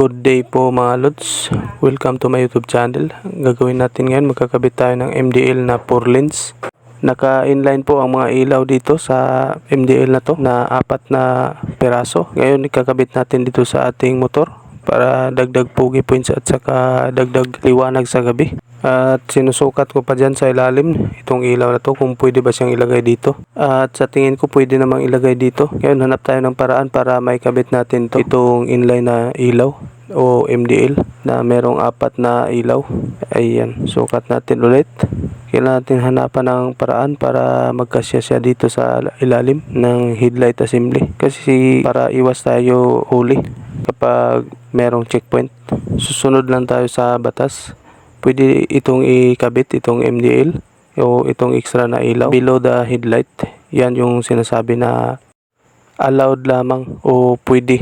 Good day po mga lods. Welcome to my YouTube channel. Ang gagawin natin ngayon, magkakabit tayo ng MDL na 4 lens. Naka-inline po ang mga ilaw dito sa MDL na to na 4 na peraso. Ngayon ikakabit natin dito sa ating motor para dagdag pogi points at saka dagdag liwanag sa gabi. At sinusukat ko pa dyan sa ilalim itong ilaw na to kung pwede ba siyang ilagay dito. At sa tingin ko pwede namang ilagay dito. Ngayon hanap tayo ng paraan para maikabit natin itong inline na ilaw o MDL na merong 4 na ilaw. Ayan, sukat natin ulit. Kailangan natin hanapan ng paraan para magkasya siya dito sa ilalim ng headlight assembly. Kasi para iwas tayo huli kapag merong checkpoint. Susunod lang tayo sa batas. Pwede itong ikabit, itong MDL o itong extra na ilaw below the headlight. Yan yung sinasabi na allowed lamang o pwede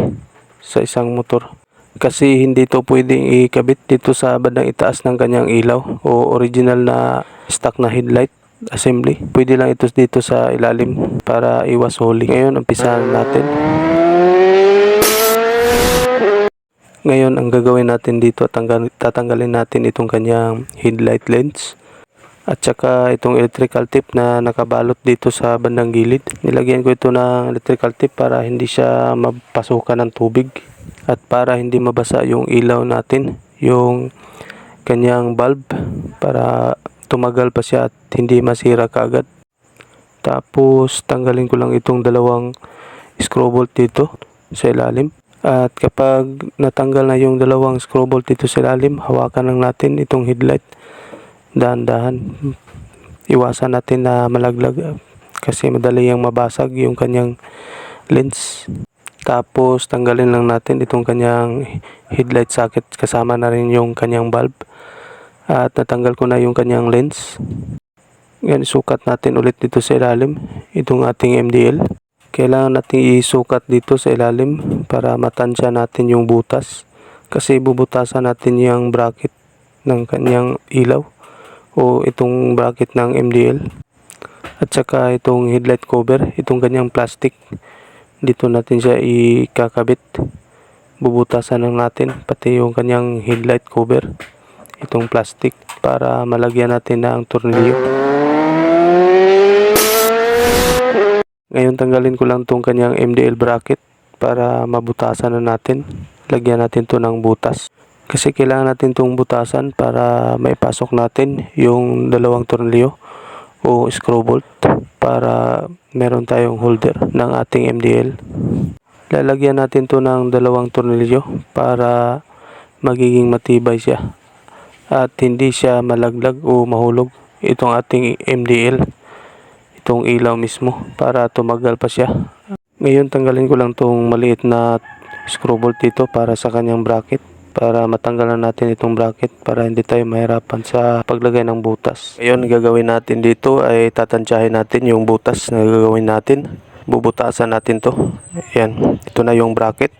sa isang motor. Kasi hindi ito pwedeng ikabit dito sa bandang itaas ng kanyang ilaw o original na stock na headlight assembly. Pwede lang ito dito sa ilalim para iwas huli. Ngayon, umpisahan natin. Ngayon, ang gagawin natin dito, tatanggalin natin itong kanyang headlight lens at saka itong electrical tape na nakabalot dito sa bandang gilid. Nilagyan ko ito ng electrical tape para hindi siya mapasukan ng tubig at para hindi mabasa yung ilaw natin, yung kanyang bulb, para tumagal pa siya at hindi masira kaagad. Tapos tanggalin ko lang itong dalawang screw bolt dito sa ilalim. At kapag natanggal na yung dalawang screw bolt dito sa ilalim, hawakan lang natin itong headlight. Dahan-dahan. Iwasan natin na malaglag kasi madali yung mabasag yung kanyang lens. Tapos tanggalin lang natin itong kanyang headlight socket kasama na rin yung kanyang bulb. At natanggal ko na yung kanyang lens. Ngayon sukat natin ulit dito sa ilalim itong ating MDL. Kailangan natin isukat dito sa ilalim para matansya natin yung butas. Kasi bubutasan natin yung bracket ng kanyang ilaw o itong bracket ng MDL. At saka itong headlight cover, itong kanyang plastic. Dito natin siya ikakabit. Bubutasan lang natin pati yung kanyang headlight cover, itong plastic, para malagyan natin ng tornilyo. Ngayon tanggalin ko lang itong kanyang MDL bracket para mabutasan na natin. Lagyan natin to ng butas. Kasi kailangan natin itong butasan para maipasok natin yung dalawang tornilyo o screw bolt para meron tayong holder ng ating MDL. Lalagyan natin to ng dalawang tornilyo para magiging matibay siya at hindi siya malaglag o mahulog itong ating MDL, itong ilaw mismo, para tumagal pa siya. Ngayon tanggalin ko lang tong maliit na screw bolt dito para sa kanyang bracket, para matanggalan natin itong bracket para hindi tayo mahirapan sa paglagay ng butas. Ngayon gagawin natin dito ay tatansyahin natin yung butas na gagawin natin. Bubutasan natin to. Ayan, ito na yung bracket.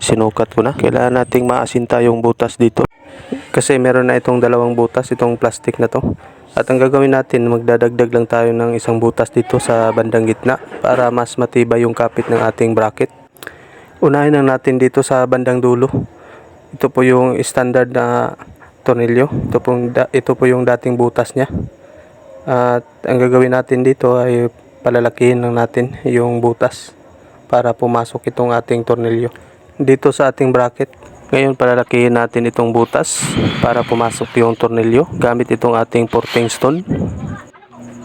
Sinukat ko na. Kailangan nating maasinta yung butas dito kasi meron na itong dalawang butas, itong plastic na to. At ang gagawin natin, magdadagdag lang tayo ng isang butas dito sa bandang gitna para mas matibay yung kapit ng ating bracket. Unahin lang natin dito sa bandang dulo. Ito po yung standard na tornilyo. Ito po yung dating butas niya. At ang gagawin natin dito ay palalakihin lang natin yung butas para pumasok itong ating tornilyo dito sa ating bracket. Ngayon palalakihin natin itong butas para pumasok yung tornilyo gamit itong ating 14 stone.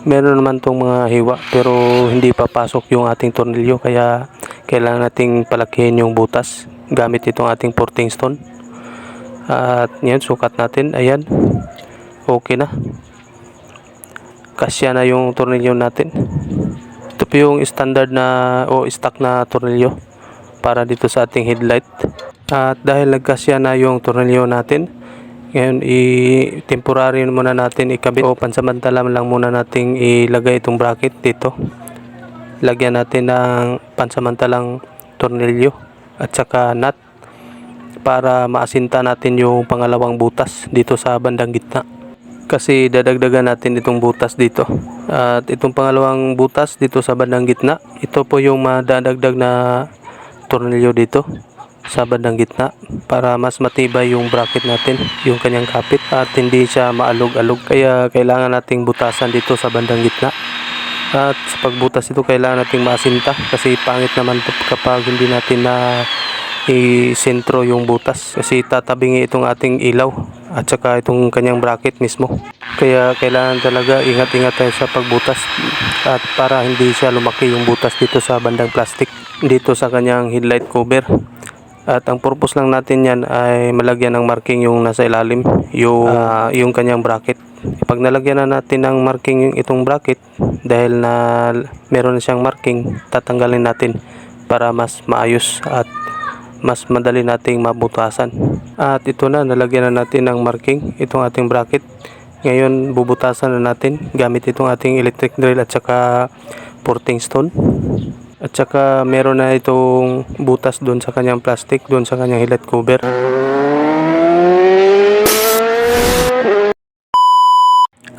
Meron naman itong mga hiwa pero hindi papasok yung ating tornilyo, kaya kailangan nating palakihin yung butas gamit itong ating 14 stone. At ngayon sukat natin. Ayan, okay na, kasya na yung tornilyo natin. Ito po yung standard na o stock na tornilyo para dito sa ating headlight. At dahil nagkasya na yung tornilyo natin, ngayon temporary muna natin ikabit o pansamantala lang muna nating ilagay itong bracket dito. Lagyan natin ng pansamantalang tornilyo at saka nut para maasinta natin yung pangalawang butas dito sa bandang gitna. Kasi dadagdagan natin itong butas dito. At itong pangalawang butas dito sa bandang gitna, ito po yung madadagdag na tornilyo dito sa bandang gitna para mas matibay yung bracket natin, yung kanyang kapit, at hindi siya maalog-alog. Kaya kailangan nating butasan dito sa bandang gitna. At sa pagbutas ito kailangan nating maasinta kasi pangit naman kapag hindi natin na i-sentro yung butas kasi tatabingi itong ating ilaw at saka itong kanyang bracket mismo. Kaya kailangan talaga ingat-ingat tayo sa pagbutas at para hindi siya lumaki yung butas dito sa bandang plastic, dito sa kanyang headlight cover. At ang purpose lang natin yan ay malagyan ng marking yung nasa ilalim, yung kanyang bracket. Pag nalagyan na natin ng marking yung itong bracket, dahil na meron na siyang marking, tatanggalin natin para mas maayos at mas madali nating mabutasan. At ito na, nalagyan na natin ng marking itong ating bracket. Ngayon bubutasan na natin gamit itong ating electric drill at saka porting stone. At saka meron na itong butas doon sa kanyang plastic, doon sa kanyang headlight cover.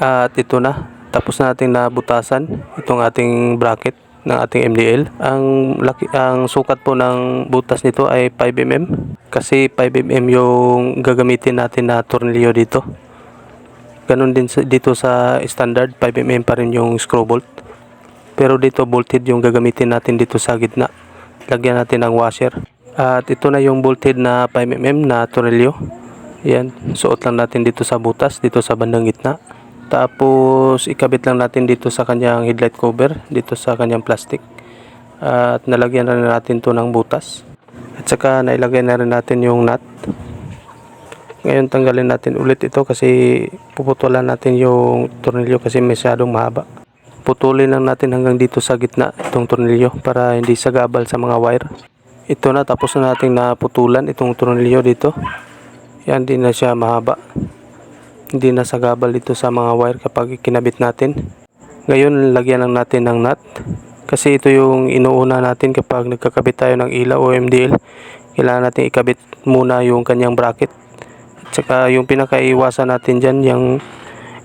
At ito na, tapos natin nabutasan itong ating bracket ng ating MDL. Ang sukat po ng butas nito ay 5mm kasi 5mm yung gagamitin natin na tornilyo dito. Ganon din dito sa standard, 5mm pa rin yung screw bolt. Pero dito bolted yung gagamitin natin dito sa gitna. Lagyan natin ng washer. At ito na yung bolted na 5mm na tornilyo. Yan, suot lang natin dito sa butas, dito sa bandang gitna. Tapos ikabit lang natin dito sa kanyang headlight cover, dito sa kanyang plastic. At nalagyan na rin natin to ng butas. At saka nailagay na rin natin yung nut. Ngayon tanggalin natin ulit ito kasi puputulan natin yung tornilyo kasi masyadong mahaba. Putulin lang natin hanggang dito sa gitna itong tornilyo para hindi sagabal sa mga wire. Ito na, tapos na natin naputulan itong tornilyo dito. Yan, hindi na siya mahaba. Hindi na sagabal dito sa mga wire kapag kinabit natin. Ngayon lagyan lang natin ng nut kasi ito yung inuuna natin kapag nagkakabit tayo ng ilaw o MDL. Kailangan natin ikabit muna yung kanyang bracket. At saka yung pinakaiwasan natin dyan, yung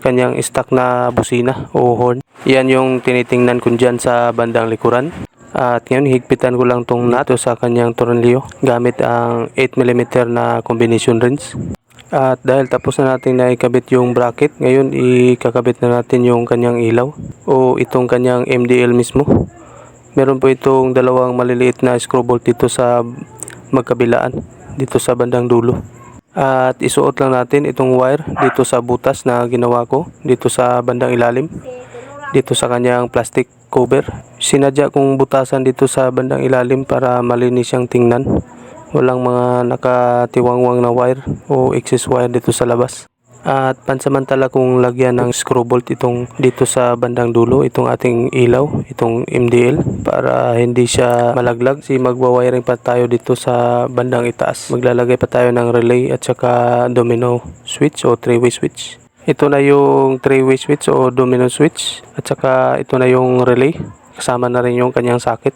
kanyang stock na busina o horn. Yan yung tinitingnan ko dyan sa bandang likuran. At ngayon higpitan ko lang tong nut sa kanyang tornilyo gamit ang 8mm na combination wrench. At dahil tapos na natin na ikabit yung bracket, ngayon ikakabit na natin yung kanyang ilaw o itong kanyang MDL mismo. Meron po itong dalawang maliliit na screw bolt dito sa magkabilaan, dito sa bandang dulo. At isuot lang natin itong wire dito sa butas na ginawa ko dito sa bandang ilalim, dito sa kanyang plastic cover. Sinadya kong butasan dito sa bandang ilalim para malinis siyang tingnan. Walang mga nakatiwangwang na wire o excess wire dito sa labas. At pansamantala kong lagyan ng screw bolt itong dito sa bandang dulo, itong ating ilaw, itong MDL, para hindi siya malaglag. Kasi magwa-wiring pa tayo dito sa bandang itaas. Maglalagay pa tayo ng relay at saka domino switch o 3-way switch. Ito na yung 3-way switch o domino switch at saka ito na yung relay. Kasama na rin yung kanyang socket.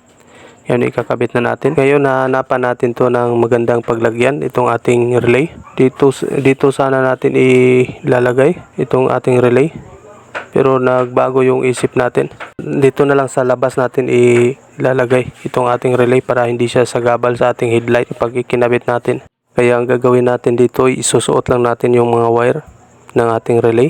Yan, ikakabit na natin. Ngayon hanapan natin to ng magandang paglagyan, itong ating relay. Dito sana natin ilalagay itong ating relay. Pero nagbago yung isip natin. Dito na lang sa labas natin ilalagay itong ating relay para hindi siya sagabal sa ating headlight pag ikinabit natin. Kaya ang gagawin natin dito, isusuot lang natin yung mga wire ng ating relay.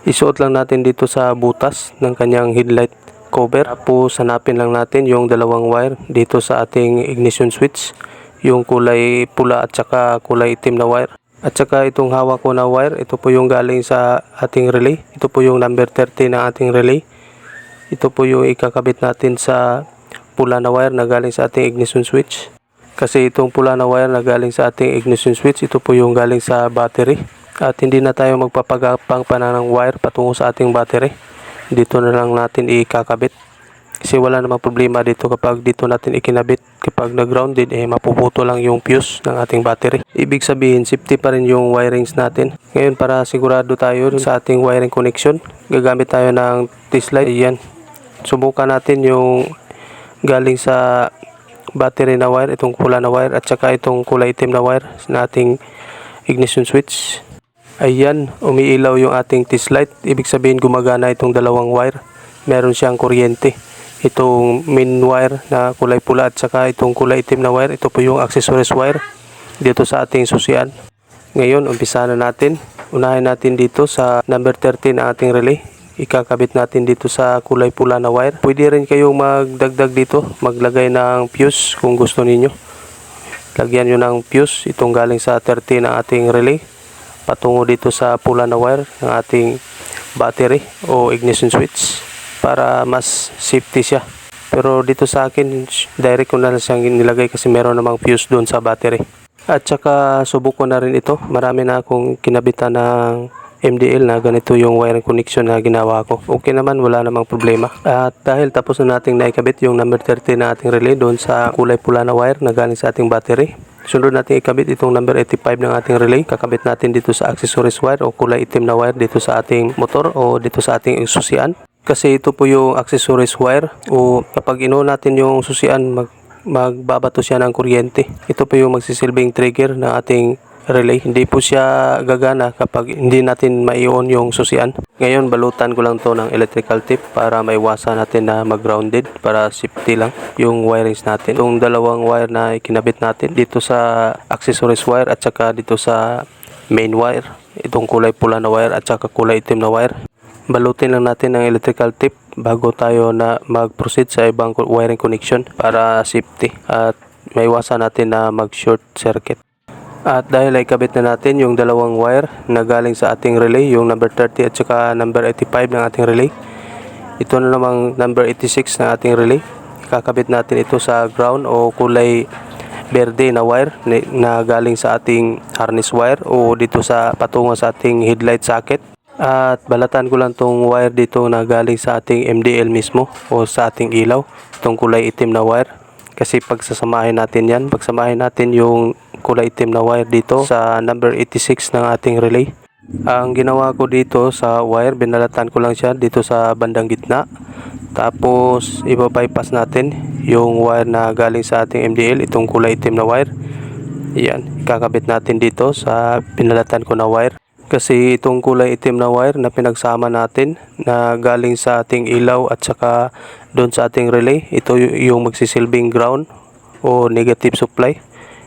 Isuot lang natin dito sa butas ng kanyang headlight cover. Tapos hanapin lang natin yung dalawang wire dito sa ating ignition switch, yung kulay pula at saka kulay itim na wire. At saka itong hawak ko na wire, ito po yung galing sa ating relay. Ito po yung number 30 ng ating relay. Ito po yung ikakabit natin sa pula na wire na galing sa ating ignition switch. Kasi itong pula na wire na galing sa ating ignition switch, ito po yung galing sa battery. At hindi na tayo magpapagapang pa ng wire patungo sa ating battery. Dito na lang natin ikakabit kasi wala namang problema dito kapag dito natin ikinabit. Kapag nag-grounded mapuputo lang yung fuse ng ating battery. Ibig sabihin safety pa rin yung wirings natin. Ngayon para sigurado tayo sa ating wiring connection, gagamit tayo ng T-slide. Ayan, subukan natin yung galing sa battery na wire, itong pula na wire at saka itong kulay itim na wire na ating ignition switch. Ayan, umiilaw yung ating T-slide. Ibig sabihin gumagana itong dalawang wire. Meron siyang kuryente. Itong main wire na kulay pula at saka itong kulay itim na wire, ito po yung accessories wire. dito sa ating susian. Ngayon, umpisa na natin. Unahin natin dito sa number 13 ang ating relay. Ikakabit natin dito sa kulay pula na wire. Pwede rin kayong magdagdag dito, maglagay ng fuse kung gusto ninyo. Lagyan nyo ng fuse, itong galing sa 13 ang ating relay patungo dito sa pula na wire ng ating battery o ignition switch para mas safety siya. Pero dito sa akin, direct ko na lang siyang nilagay kasi meron namang fuse doon sa battery. At saka subok ko na rin ito. Marami na akong kinabitan ng MDL na ganito yung wiring connection na ginawa ko. Okay naman, wala namang problema. At dahil tapos na nating naikabit yung number 13 na ating relay doon sa kulay pula na wire na galing sa ating battery, sunod natin ikabit itong number 85 ng ating relay. Kakabit natin dito sa accessories wire o kulay itim na wire dito sa ating motor o dito sa ating susian. Kasi ito po yung accessories wire o kapag ino natin yung susian, magbabato siya ng kuryente. Ito po yung magsisilbing trigger ng ating relay. Hindi po siya gagana kapag hindi natin mai-on yung susian. Ngayon, balutan ko lang to ng electrical tape para maiwasan natin na mag-grounded para safety lang yung wirings natin. Itong dalawang wire na ikinabit natin dito sa accessories wire at saka dito sa main wire. Itong kulay pula na wire at saka kulay itim na wire. Balutin lang natin ng electrical tape bago tayo na mag-proceed sa ibang wiring connection para safety at maiwasan natin na mag-short circuit. At dahil ay kabit na natin yung dalawang wire na galing sa ating relay, yung number 30 at saka number 85 ng ating relay, ito na namang number 86 ng ating relay. Kakabit natin ito sa ground o kulay berde na wire na galing sa ating harness wire o dito sa patungo sa ating headlight socket. At balatan ko lang tong wire dito na galing sa ating MDL mismo o sa ating ilaw, itong kulay itim na wire. Kasi pagsasamahin natin yan, pagsamahin natin yung kulay itim na wire dito sa number 86 ng ating relay. Ang ginawa ko dito sa wire, binalatan ko lang siya dito sa bandang gitna. Tapos iba-bypass natin yung wire na galing sa ating MDL, itong kulay itim na wire. Yan, kakabit natin dito sa binalatan ko na wire. Kasi itong kulay itim na wire na pinagsama natin na galing sa ating ilaw at saka doon sa ating relay, ito yung magsisilbing ground o negative supply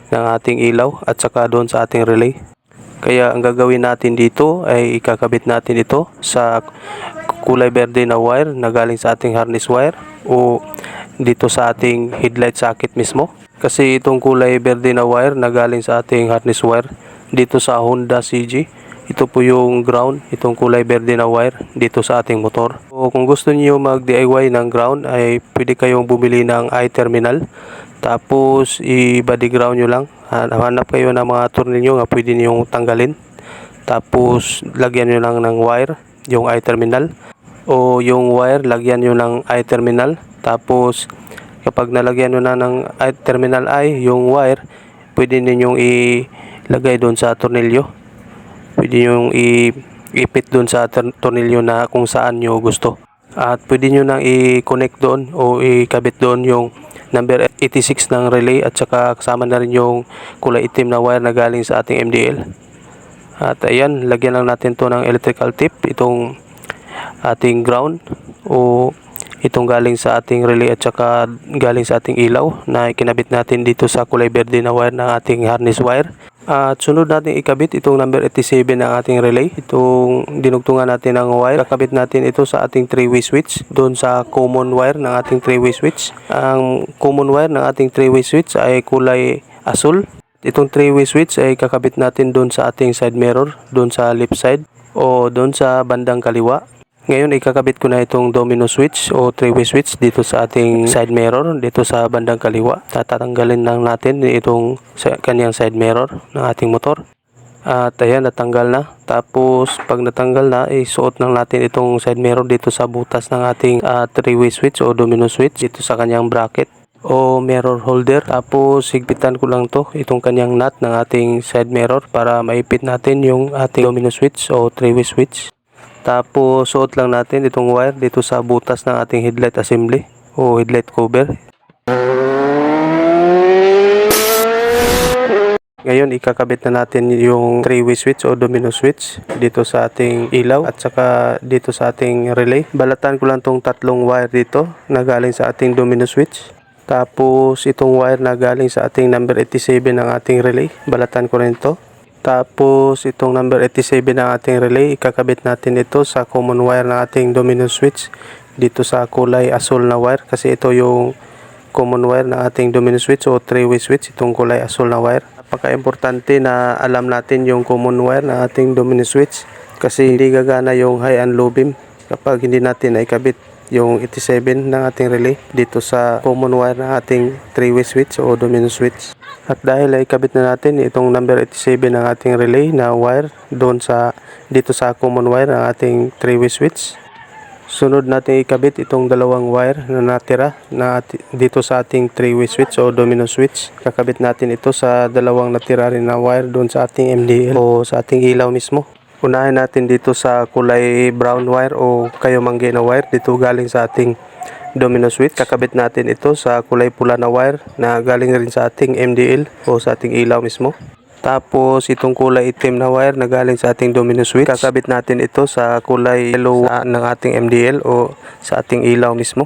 ng ating ilaw at saka doon sa ating relay. Kaya ang gagawin natin dito ay ikakabit natin ito sa kulay berde na wire na galing sa ating harness wire o dito sa ating headlight socket mismo. Kasi itong kulay berde na wire na galing sa ating harness wire dito sa Honda CG, ito po yung ground, itong kulay berde na wire dito sa ating motor. So, kung gusto niyo mag-DIY ng ground ay pwede kayong bumili ng I-terminal. Tapos i-body ground nyo lang. Hanap kayo ng mga tornilyo na pwede niyo tanggalin. Tapos lagyan nyo lang ng wire, yung I-terminal. O yung wire, lagyan nyo ng I-terminal. Tapos kapag nalagyan nyo na ng I-terminal yung wire, pwede ninyong ilagay doon sa tornilyo. Pwede nyo ipit doon sa tornilyo na kung saan nyo gusto. At pwede nyo nang i-connect doon o ikabit doon yung number 86 ng relay at saka kasama na rin yung kulay itim na wire na galing sa ating MDL. At ayan, lagyan lang natin to ng electrical tape, itong ating ground o itong galing sa ating relay at saka galing sa ating ilaw na ikinabit natin dito sa kulay berde na wire ng ating harness wire. At sunod natin ikabit itong number 87 ng ating relay, itong dinugtungan natin ng wire. Kakabit natin ito sa ating 3-way switch doon sa common wire ng ating 3-way switch. Ang common wire ng ating 3-way switch ay kulay asul. Itong 3-way switch ay kakabit natin doon sa ating side mirror, doon sa left side o doon sa bandang kaliwa. Ngayon ikakabit ko na itong domino switch o 3-way switch dito sa ating side mirror dito sa bandang kaliwa. Tatanggalin lang natin itong kanyang side mirror ng ating motor. At ayan, natanggal na. Tapos pag natanggal na, isuot lang natin itong side mirror dito sa butas ng ating 3-way switch o domino switch dito sa kanyang bracket o mirror holder. Tapos higpitan ko lang to, itong kanyang nut ng ating side mirror para maipit natin yung ating domino switch o 3-way switch. Tapos suot lang natin itong wire dito sa butas ng ating headlight assembly o headlight cover. Ngayon ikakabit na natin yung 3-way switch o domino switch dito sa ating ilaw at saka dito sa ating relay. Balatan ko lang tong tatlong wire dito na galing sa ating domino switch. Tapos itong wire na galing sa ating number 87 ng ating relay, balatan ko rin ito. Tapos itong number 87 ng ating relay, ikakabit natin ito sa common wire ng ating domino switch dito sa kulay asul na wire, kasi ito yung common wire ng ating domino switch o 3-way switch, itong kulay asul na wire. Napaka-importante na alam natin yung common wire ng ating domino switch kasi hindi gagana yung high and low beam kapag hindi natin naikabit yung 87 ng ating relay dito sa common wire ng ating 3-way switch o domino switch. At dahil ay ikabit na natin itong number 87 ng ating relay na wire dito sa common wire ng ating 3-way switch, sunod natin ikabit itong dalawang wire na natira dito sa ating 3-way switch o domino switch. Kakabit natin ito sa dalawang natira rin na wire doon sa ating MDL o sa ating ilaw mismo. Unahin natin dito sa kulay brown wire o kayumanggi na wire dito galing sa ating domino switch. Kakabit natin ito sa kulay pula na wire na galing rin sa ating MDL o sa ating ilaw mismo. Tapos itong kulay itim na wire na galing sa ating domino switch, kakabit natin ito sa kulay yellow ng ating MDL o sa ating ilaw mismo.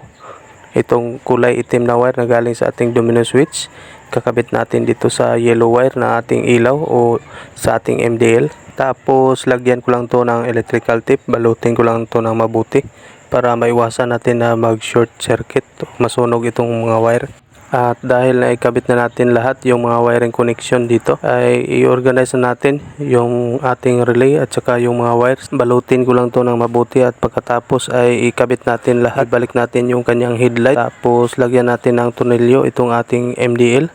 Itong kulay itim na wire na galing sa ating domino switch, kakabit natin dito sa yellow wire na ating ilaw o sa ating MDL. Tapos lagyan ko lang to ng electrical tape, balutin ko lang to ng mabuti para maiwasan natin na mag short circuit, masunog itong mga wire. At dahil naikabit na natin lahat yung mga wiring connection dito, ay i-organize na natin yung ating relay at saka yung mga wires. Balutin ko lang to ng mabuti at pagkatapos ay ikabit natin lahat. Balik natin yung kanyang headlight, tapos lagyan natin ng tornilyo itong ating MDL.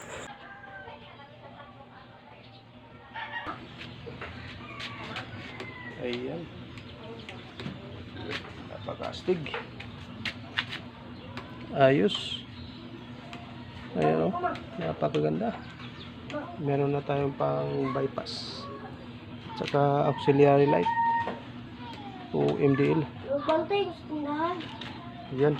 Ayan, napakastig, ayos. Ayan o, napakaganda. Meron na tayong pang bypass saka auxiliary light o MDL. Ayan.